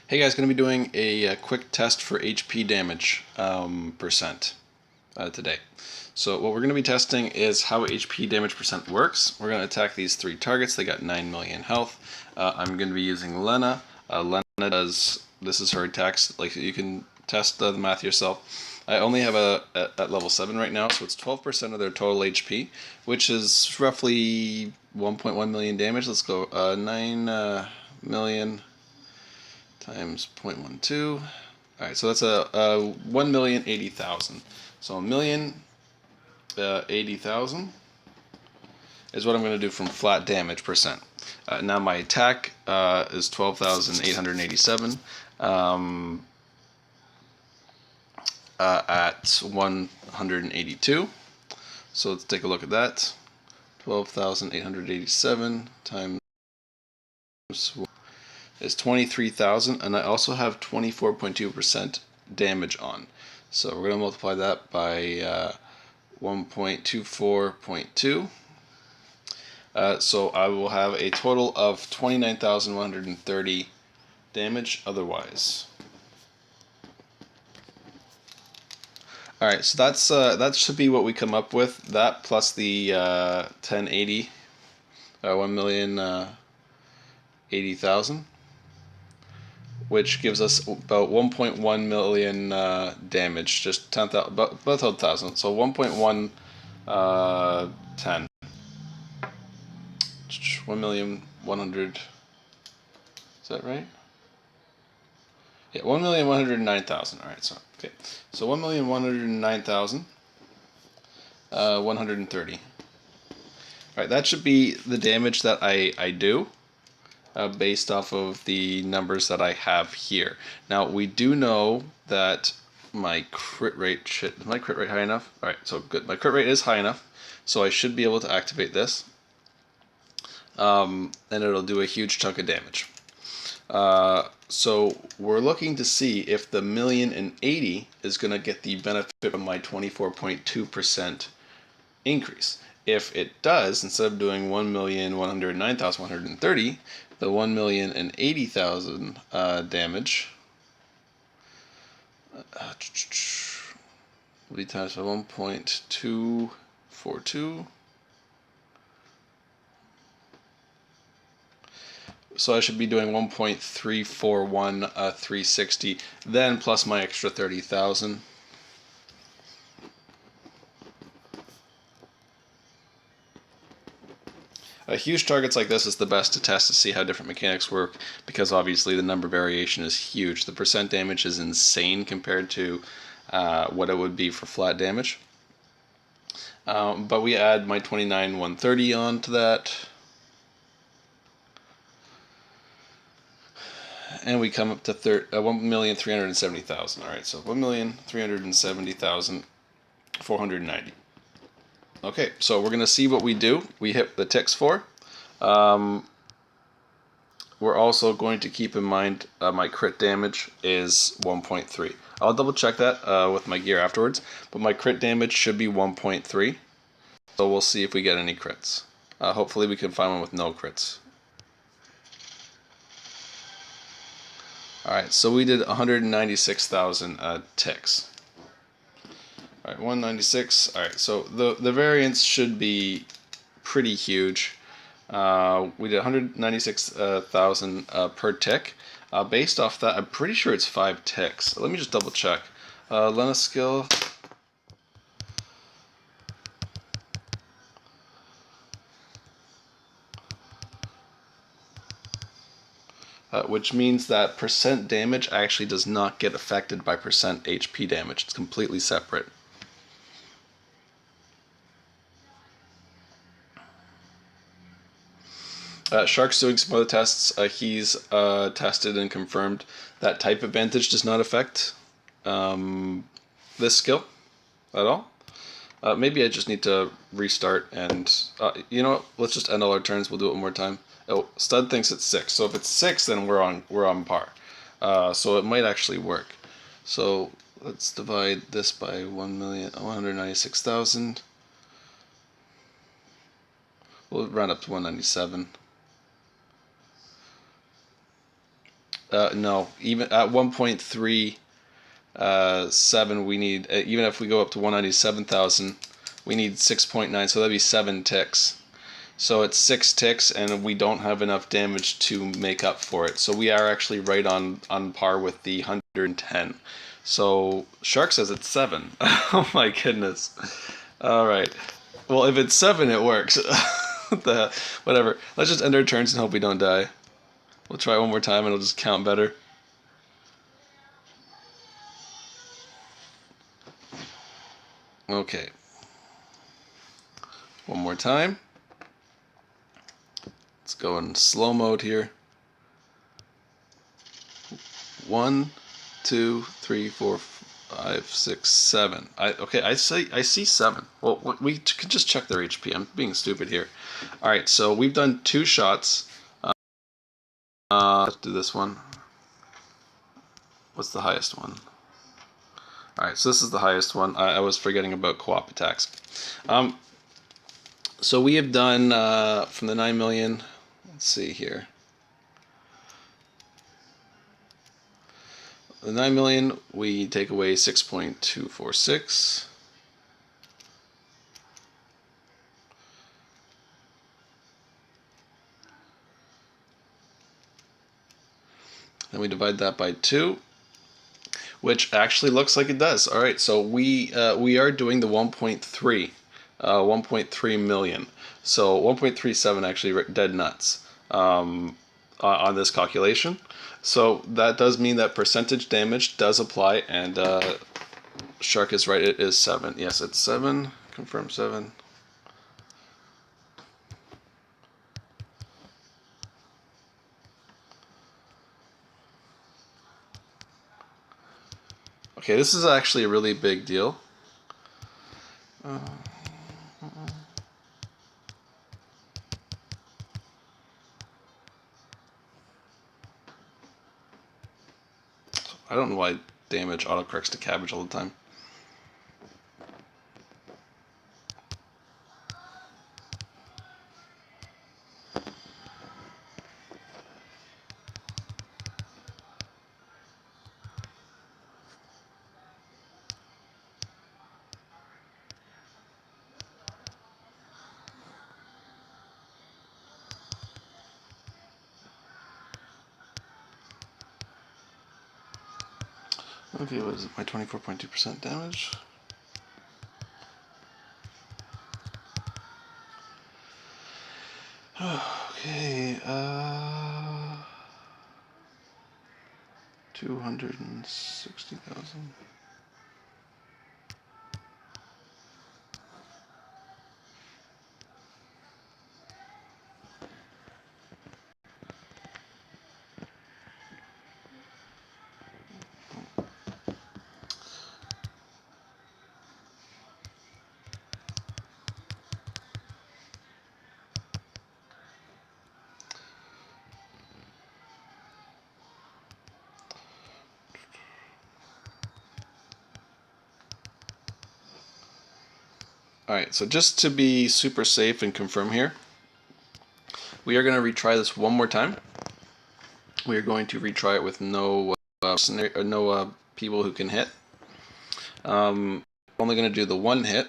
Hey guys, going to be doing a quick test for HP damage percent today. So what we're going to be testing is how HP damage percent works. We're going to attack these three targets. They got 9 million health. I'm going to be using Lena. Lena does, this is her attacks, like you can test the math yourself. I only have at level 7 right now, so it's 12% of their total HP, which is roughly 1.1 million damage. Let's go 9 million times 0.12. Alright, so that's a 1,080,000. So 1,080,000 is what I'm going to do from flat damage percent. Now my attack is 12,887 at 182. So let's take a look at that. 12,887 times is 23,000, and I also have 24.2% damage on. So we're going to multiply that by 1.24.2. So I will have a total of 29,130 damage otherwise. Alright, so that's that should be what we come up with. That plus the 1080, 1,080,000. Which gives us about 1.1 million damage, just 10,000, about 12,000. So 1.1 10. 1,100,000. Is that right? Yeah, 1,109,000. All right, so okay, so 1,109,000. 130. All right, that should be the damage that I do. Based off of the numbers that I have here. Now, we do know that my crit rate is my crit rate high enough? Alright, so good. My crit rate is high enough, so I should be able to activate this. And it'll do a huge chunk of damage. So we're looking to see if the 1,080,000 is going to get the benefit of my 24.2% increase. If it does, instead of doing 1,109,130, the 1,080,000 damage will be times by 1.242. So I should be doing 1.341,360, then plus my extra 30,000. Huge targets like this is the best to test to see how different mechanics work, because obviously the number variation is huge. The percent damage is insane compared to what it would be for flat damage. But we add my 29,130 onto that. And we come up to 1,370,000. All right, so 1,370,490. Okay, so we're going to see what we do. We hit the ticks for. We're also going to keep in mind my crit damage is 1.3. I'll double check that with my gear afterwards, but my crit damage should be 1.3. So we'll see if we get any crits. Hopefully we can find one with no crits. Alright, so we did 196,000 ticks. Alright, 196. Alright, so the variance should be pretty huge. We did 196,000 per tick. Based off that, I'm pretty sure it's 5 ticks. Let me just double check. Lena skill. Which means that percent damage actually does not get affected by percent HP damage. It's completely separate. Shark's doing some other tests. He's tested and confirmed that type advantage does not affect this skill at all. Maybe I just need to restart and, you know what, let's just end all our turns, we'll do it one more time. Oh, Stud thinks it's 6, so if it's 6 then we're on par. So it might actually work. So let's divide this by 1,196,000. We'll round up to 197. No, even at 1.37, we need, even if we go up to 197,000, we need 6.9, so that'd be 7 ticks. So it's 6 ticks, and we don't have enough damage to make up for it. So we are actually right on par with the 110. So Shark says it's 7. Oh my goodness. All right. Well, if it's 7, it works. Whatever. Let's just end our turns and hope we don't die. We'll try one more time and it'll just count better. Okay. One more time. Let's go in slow mode here. 1, 2, 3, 4, 5, 6, 7. Okay, I see 7. Well, we can just check their HP. I'm being stupid here. All right, so we've done 2 shots. Let's do this one. What's the highest one? All right, so this is the highest one. I was forgetting about co-op attacks. So we have done from the 9 million. Let's see here. The 9 million, we take away 6.246. Then we divide that by 2, which actually looks like it does. All right, so we are doing the 1.3, 1.3 million. So 1.37 actually dead nuts on this calculation. So that does mean that percentage damage does apply, and Shark is right. It is 7. Yes, it's 7. Confirm 7. Okay, this is actually a really big deal. I don't know why damage autocorrects to cabbage all the time. Okay, what is it? My 24.2% damage? Okay, 260,000. Alright, so just to be super safe and confirm here, we are going to retry this one more time. We are going to retry it with no people who can hit. Only going to do the one hit.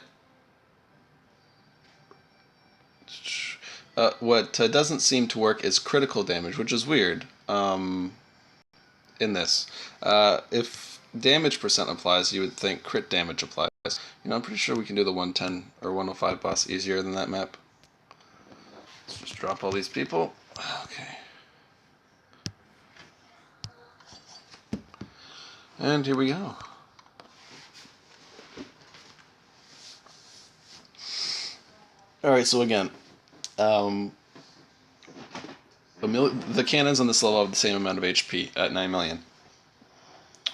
What doesn't seem to work is critical damage, which is weird in this. If damage percent applies, you would think crit damage applies. You know, I'm pretty sure we can do the 110 or 105 boss easier than that map. Let's just drop all these people. Okay. And here we go. Alright, so again, the cannons on this level have the same amount of HP at 9 million.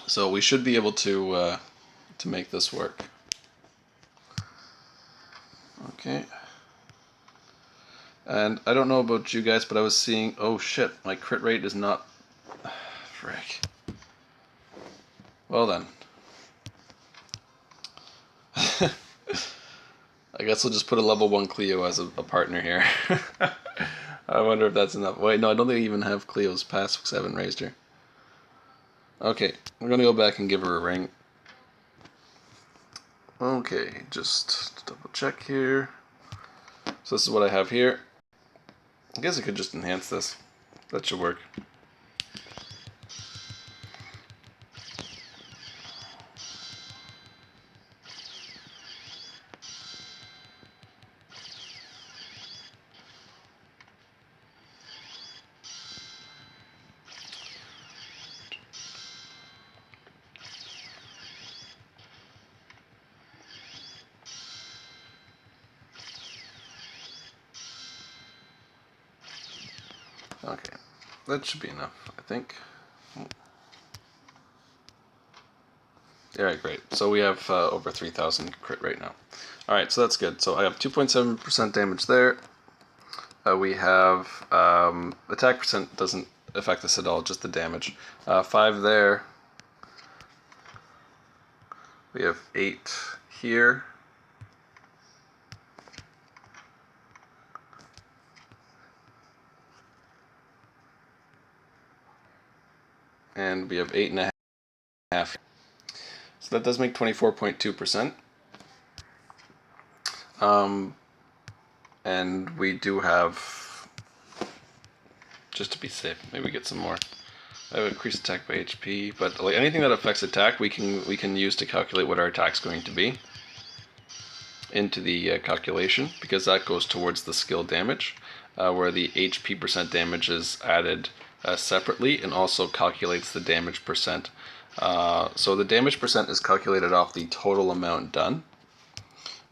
So we should be able to make this work. Okay. And I don't know about you guys, but I was seeing, oh shit, my crit rate is not, frick. Well then. I guess we'll just put a level 1 Cleo as a partner here. I wonder if that's enough. Wait, no, I don't think I even have Cleo's pass because I haven't raised her. Okay, we're gonna go back and give her a ring. Okay, just double check here. So this is what I have here. I guess I could just enhance this. That should work. Okay, that should be enough, I think. Alright, great. So we have over 3,000 crit right now. Alright, so that's good. So I have 2.7% damage there. We have attack percent doesn't affect this at all, just the damage. 5 there. We have 8 here. And we have 8.5. So that does make 24.2%. And we do have, just to be safe, maybe get some more. I have increased attack by HP, but like anything that affects attack, we can use to calculate what our attack's going to be into the calculation, because that goes towards the skill damage, where the HP percent damage is added separately and also calculates the damage percent. So the damage percent is calculated off the total amount done,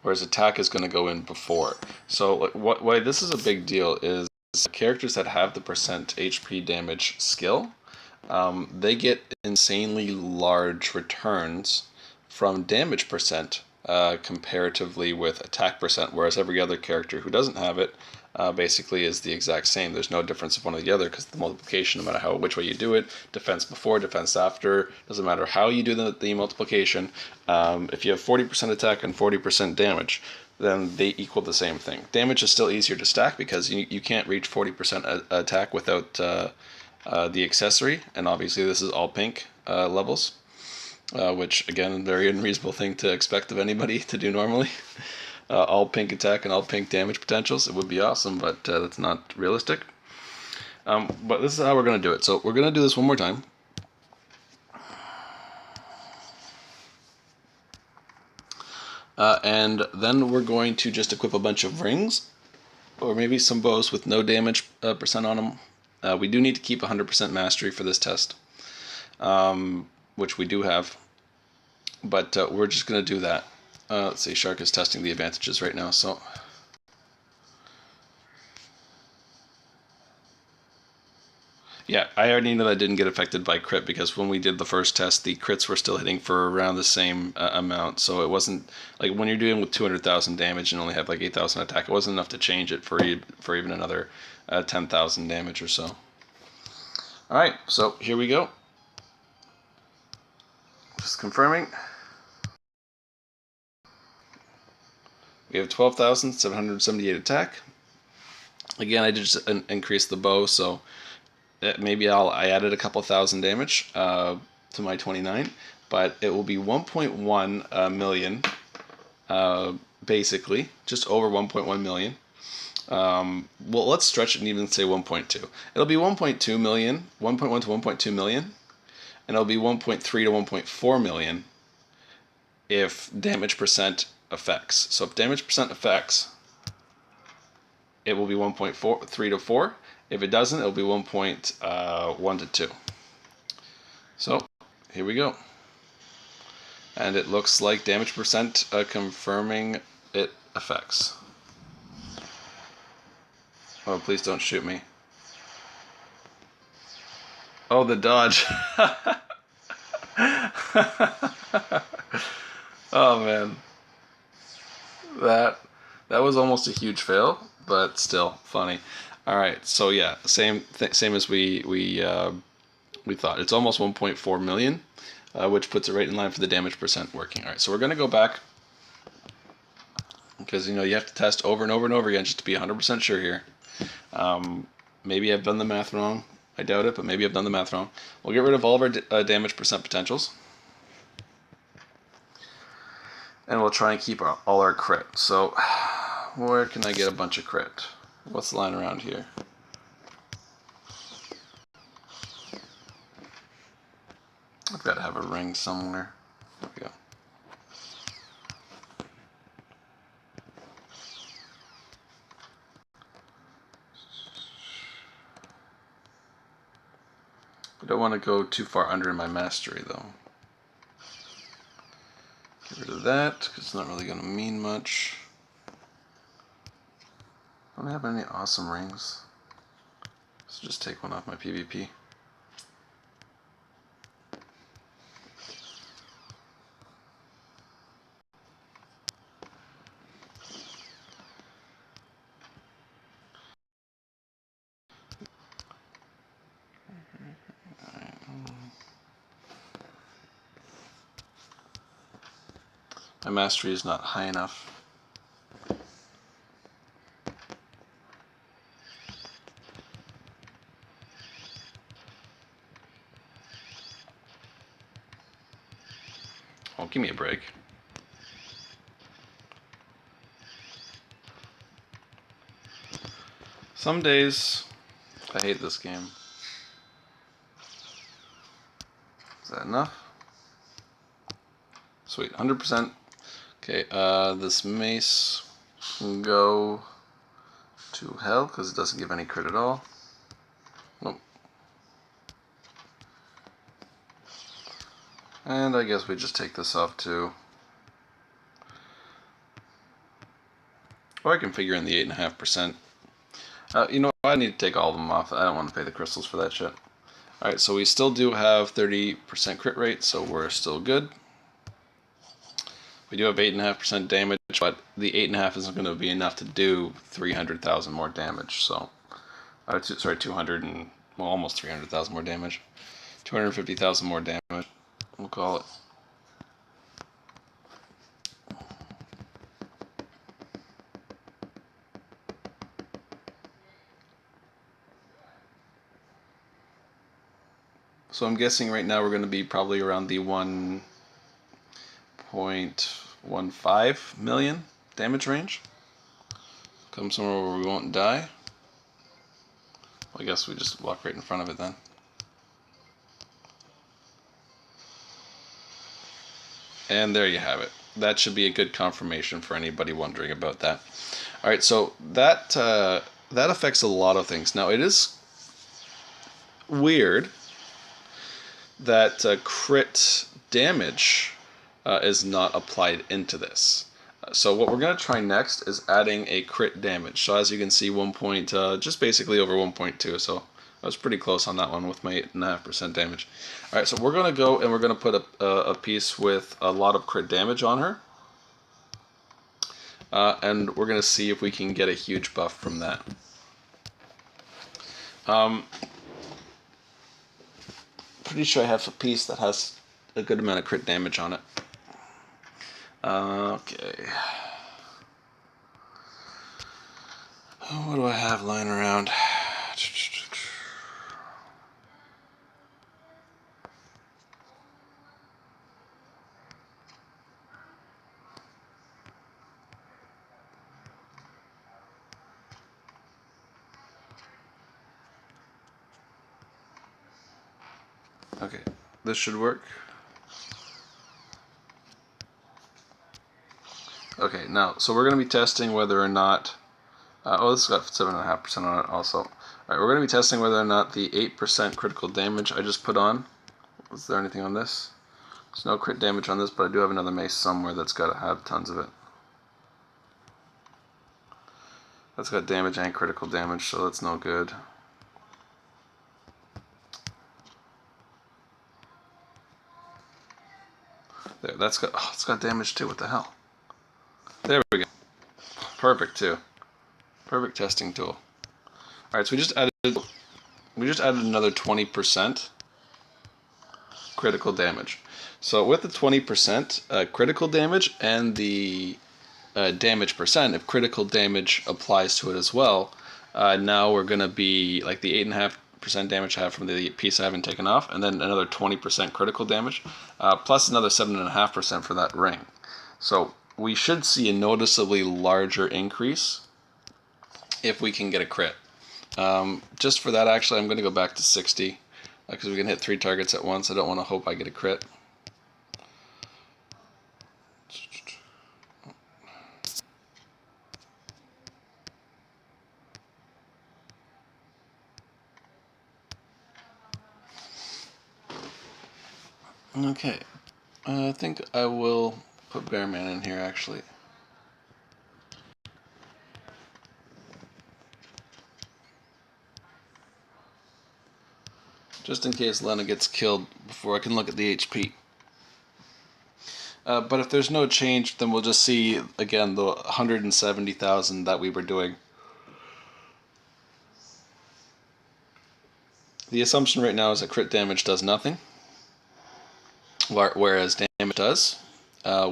whereas attack is going to go in before. So why this is a big deal is characters that have the percent HP damage skill, they get insanely large returns from damage percent comparatively with attack percent, whereas every other character who doesn't have it basically is the exact same. There's no difference of one or the other, because the multiplication, no matter which way you do it, defense before, defense after, doesn't matter how you do the multiplication. If you have 40% attack and 40% damage, then they equal the same thing. Damage is still easier to stack because you can't reach 40% attack without the accessory, and obviously this is all pink levels, which again, very unreasonable thing to expect of anybody to do normally. All pink attack and all pink damage potentials. It would be awesome, but that's not realistic. But this is how we're going to do it. So we're going to do this one more time. And then we're going to just equip a bunch of rings, or maybe some bows with no damage percent on them. We do need to keep 100% mastery for this test, which we do have. But we're just going to do that. Let's see, Shark is testing the advantages right now, so... Yeah, I already know that didn't get affected by crit, because when we did the first test, the crits were still hitting for around the same amount. So it wasn't, like when you're dealing with 200,000 damage and only have like 8,000 attack, it wasn't enough to change it for even another 10,000 damage or so. Alright, so here we go. Just confirming. We have 12,778 attack. Again, I just increased the bow, so maybe I added a couple thousand damage to my 29, but it will be 1.1 million, basically, just over 1.1 million. Well, let's stretch it and even say 1.2. It'll be 1.2 million, 1.1 to 1.2 million, and it'll be 1.3 to 1.4 million if damage percent affects. So if damage percent affects, it will be 1.3 to 4. If it doesn't, it'll be 1.1 to 2. So here we go. And it looks like damage percent confirming it affects. Oh, please don't shoot me. Oh, the dodge. Oh man, that was almost a huge fail, but still funny. All right, so yeah, same as we thought. It's almost 1.4 million, which puts it right in line for the damage percent working. All right, so we're gonna go back, because you have to test over and over and over again just to be 100% sure here. Maybe I've done the math wrong. I doubt it, but maybe I've done the math wrong. We'll get rid of all of our damage percent potentials. And we'll try and keep all our crit. So where can I get a bunch of crit? What's the line around here? I've got to have a ring somewhere. There we go. I don't want to go too far under my mastery though. Get rid of that because it's not really going to mean much. I don't have any awesome rings. So just take one off my PvP. My mastery is not high enough. Oh, give me a break. Some days I hate this game. Is that enough? Sweet, 100%. Okay, this mace can go to hell because it doesn't give any crit at all. Nope. And I guess we just take this off too. Or I can figure in the 8.5%. You know, I need to take all of them off. I don't want to pay the crystals for that shit. Alright, so we still do have 30% crit rate, so we're still good. We do have 8.5% damage, but the 8.5 isn't going to be enough to do 300,000 more damage. So, sorry, 200 and well, almost 300,000 more damage. 250,000 more damage. We'll call it. So I'm guessing right now we're going to be probably around the 1.15 million damage range. Come somewhere where we won't die. Well, I guess we just walk right in front of it then. And there you have it. That should be a good confirmation for anybody wondering about that. All right, so that that affects a lot of things. Now it is weird that crit damage is not applied into this. So what we're going to try next is adding a crit damage. So as you can see, just basically over 1.2. So I was pretty close on that one with my 8.5% damage. All right, so we're going to go and we're going to put a piece with a lot of crit damage on her. And we're going to see if we can get a huge buff from that. Pretty sure I have a piece that has a good amount of crit damage on it. Okay. What do I have lying around? Okay, this should work. Okay, now, so we're going to be testing whether or not... this has got 7.5% on it also. Alright, we're going to be testing whether or not the 8% critical damage I just put on... Is there anything on this? There's no crit damage on this, but I do have another mace somewhere that's got to have tons of it. That's got damage and critical damage, so that's no good. There, it's got damage too, what the hell? There we go. Perfect too. Perfect testing tool. Alright, so we just added another 20% critical damage. So with the 20% critical damage and the damage percent, if critical damage applies to it as well, now we're going to be like the percent damage I have from the piece I haven't taken off, and then another 20% critical damage, plus another 7.5% for that ring. So we should see a noticeably larger increase if we can get a crit. Just for that, actually, I'm going to go back to 60, because we can hit 3 targets at once. I don't want to hope I get a crit. Okay, I think I will put Bearman in here, actually. Just in case Lena gets killed before I can look at the HP. But if there's no change, then we'll just see, again, the 170,000 that we were doing. The assumption right now is that crit damage does nothing, whereas damage does,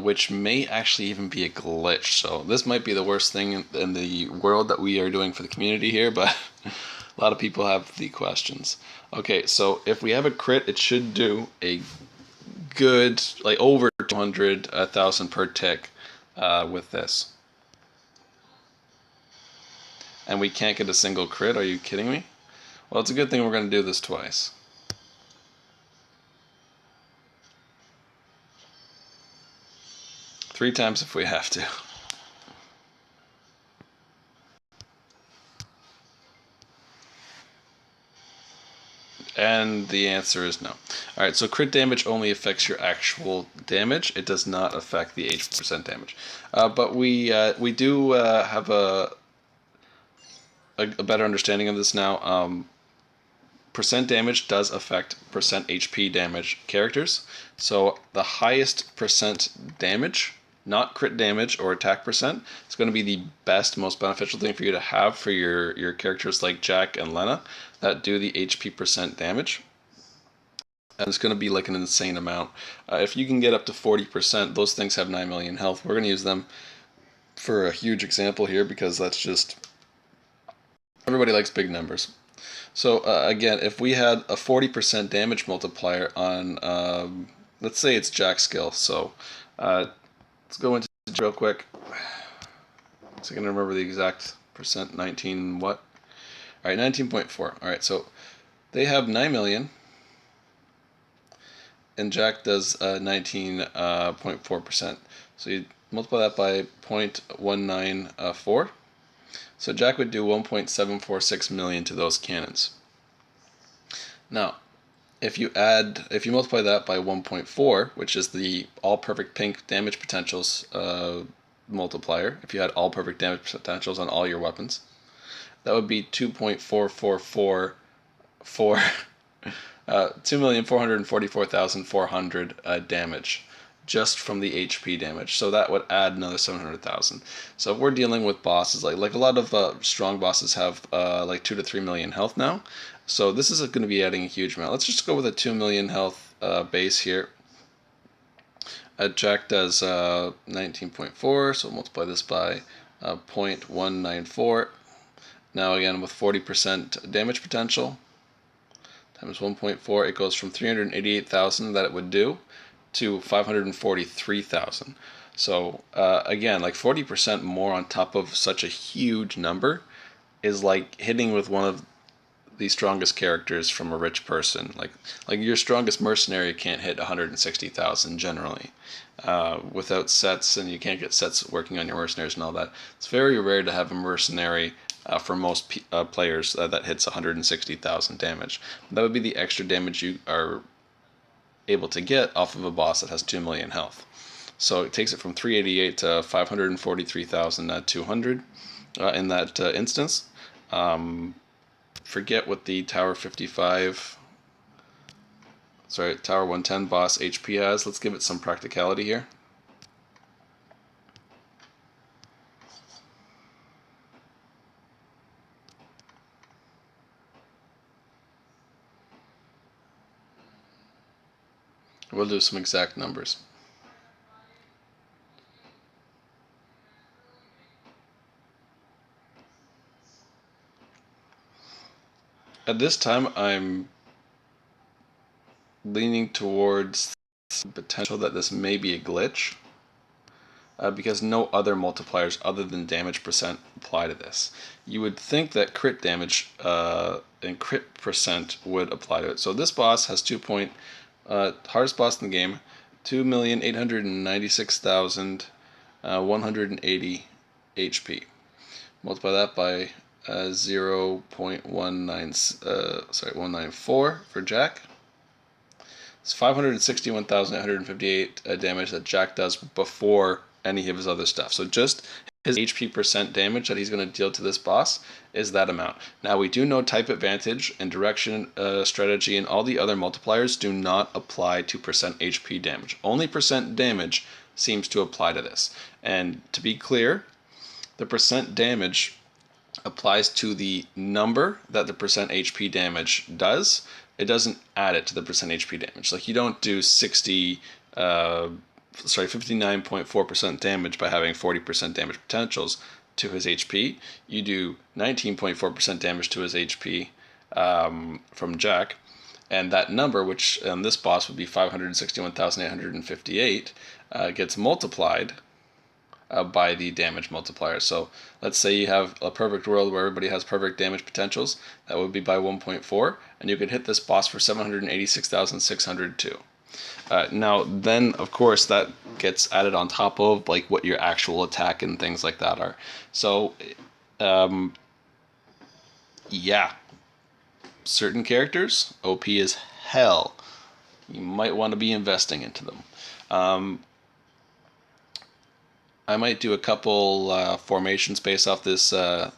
which may actually even be a glitch. So this might be the worst thing in the world that we are doing for the community here, but a lot of people have the questions. Okay, so if we have a crit, it should do a good, like over 200,000 per tick with this. And we can't get a single crit, are you kidding me? Well, it's a good thing we're going to do this twice. Three times if we have to. And the answer is no. Alright, so crit damage only affects your actual damage. It does not affect the 8% damage. But we do have a better understanding of this now. Percent damage does affect percent HP damage characters. So the highest percent damage, not crit damage or attack percent, is going to be the best, most beneficial thing for you to have for your characters like Jack and Lena that do the HP percent damage. And it's going to be like an insane amount. If you can get up to 40%, those things have 9 million health. We're going to use them for a huge example here because that's just, everybody likes big numbers. So again, if we had a 40% damage multiplier on, let's say it's Jack's skill. So let's go into it real quick. So I can remember the exact percent. 19 what? All right, 19.4. All right, so they have 9 million, and Jack does 19.4%. So you multiply that by 0.194. So Jack would do 1.746 million to those cannons. Now, if you multiply that by 1.4, which is the all perfect pink damage potentials multiplier, if you had all perfect damage potentials on all your weapons, that would be 2.4444 2,444,400 damage just from the HP damage. So that would add another 700,000. So if we're dealing with bosses, like a lot of strong bosses have like 2 to 3 million health now. So this is going to be adding a huge amount. Let's just go with a 2 million health base here. Jack does 19.4, so we'll multiply this by 0.194. Now again with 40% damage potential times 1.4, it goes from 388,000 that it would do to 543,000. So again, like 40% more on top of such a huge number is like hitting with one of the strongest characters from a rich person. Like your strongest mercenary can't hit 160,000 generally without sets, and you can't get sets working on your mercenaries and all that. It's very rare to have a mercenary for most players that hits 160,000 damage. That would be the extra damage you are able to get off of a boss that has 2 million health. So it takes it from 388 to 543,200 in that instance. Forget what the Tower 110 boss HP has. Let's give it some practicality here. We'll do some exact numbers. At this time, I'm leaning towards the potential that this may be a glitch, because no other multipliers other than damage percent apply to this. You would think that crit damage and crit percent would apply to it. So this boss has hardest boss in the game, 2,896,180 HP. Multiply that by 194 for Jack. It's 561,858 damage that Jack does before any of his other stuff. So just his HP percent damage that he's going to deal to this boss is that amount. Now we do know type advantage and direction strategy and all the other multipliers do not apply to percent HP damage. Only percent damage seems to apply to this. And to be clear, the percent damage applies to the number that the percent HP damage does. It doesn't add it to the percent HP damage. Like you don't do 59.4% damage by having 40% damage potentials to his HP. You do 19.4% damage to his HP from Jack. And that number, which on this boss would be 561,858, gets multiplied by the damage multiplier. So let's say you have a perfect world where everybody has perfect damage potentials. That would be by 1.4, and you could hit this boss for 786,602. Now, then, of course, that gets added on top of like what your actual attack and things like that are. So, yeah, certain characters, OP as hell. You might want to be investing into them. I might do a couple formations based off this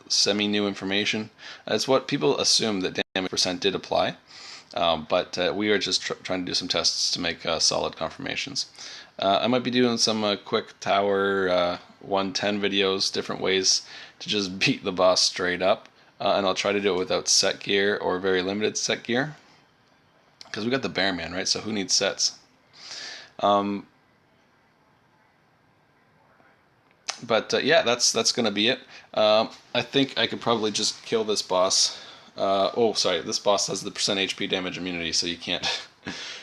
semi-new information. That's what people assume that damage percent did apply, but we are just trying to do some tests to make solid confirmations. I might be doing some quick tower 110 videos, different ways to just beat the boss straight up, and I'll try to do it without set gear or very limited set gear, because we got the Bearman, right? So who needs sets? But yeah, that's gonna be it. I think I could probably just kill this boss. Oh, sorry, this boss has the percent HP damage immunity, so you can't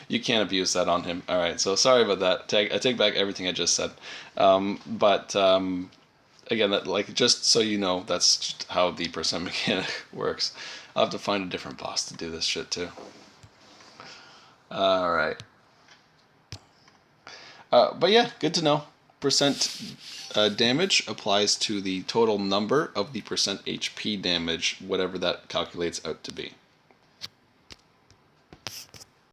you can't abuse that on him. All right, so sorry about that. I take back everything I just said. But again, that, like, just so you know, that's just how the percent mechanic works. I'll have to find a different boss to do this shit too. All right. But yeah, good to know. Percent damage applies to the total number of the percent HP damage, whatever that calculates out to be.